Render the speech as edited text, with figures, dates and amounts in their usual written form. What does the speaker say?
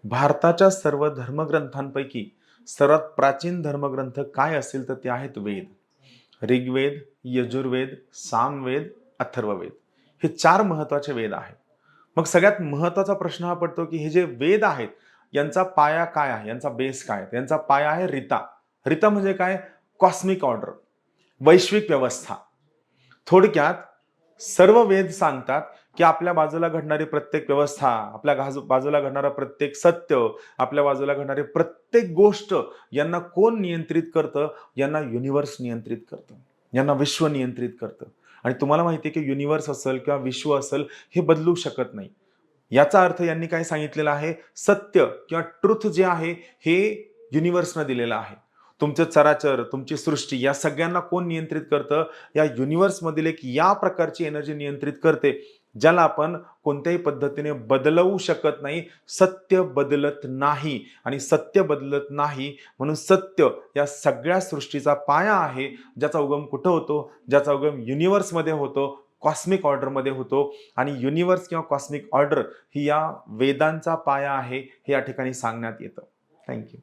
भारताच्या सर्व धर्मग्रंथांपैकी सर्वात प्राचीन धर्मग्रंथ काय असेल तर ते आहेत वेद. ऋग्वेद, यजुर्वेद, सामवेद, अथर्ववेद हे चार महत्वाचे वेद आहेत. मग सगळ्यात महत्वाचा प्रश्न हा पडतो की हे जे वेद आहेत यांचा पाया काय आहे, यांचा बेस काय आहे? यांचा पाया आहे रीता. रीता म्हणजे काय? कॉस्मिक ऑर्डर, वैश्विक व्यवस्था. थोडक्यात सर्व वेद सांगतात की आपल्या बाजूला घडणारी प्रत्येक व्यवस्था, आपल्या बाजूला घडणारा प्रत्येक सत्य, आपल्या बाजूला घडणारी प्रत्येक गोष्ट यांना कोण नियंत्रित करतं? यांना युनिव्हर्स नियंत्रित करतं, यांना विश्व नियंत्रित करतं. आणि तुम्हाला माहिती आहे की युनिव्हर्स असेल किंवा विश्व असेल हे बदलू शकत नाही. याचा अर्थ यांनी काय सांगितलेलं आहे? सत्य किंवा ट्रुथ जे आहे हे युनिव्हर्सनं दिलेलं आहे. तुमचं चराचर, तुमची सृष्टी या सगळ्यांना कोण नियंत्रित करतं? या युनिव्हर्स मधील एक या प्रकारची एनर्जी नियंत्रित करते, ज्याला आपण कोणत्याही पद्धतीने बदलवू शकत नाही. सत्य बदलत नाही आणि सत्य बदलत नाही म्हणून सत्य या सगळ्या सृष्टीचा पाया आहे, ज्याचा उगम कुठं होतो? ज्याचा उगम युनिव्हर्समध्ये होतो, कॉस्मिक ऑर्डरमध्ये होतो. आणि युनिव्हर्स किंवा कॉस्मिक ऑर्डर ही या वेदांचा पाया आहे हे या ठिकाणी सांगण्यात येतं. थँक्यू.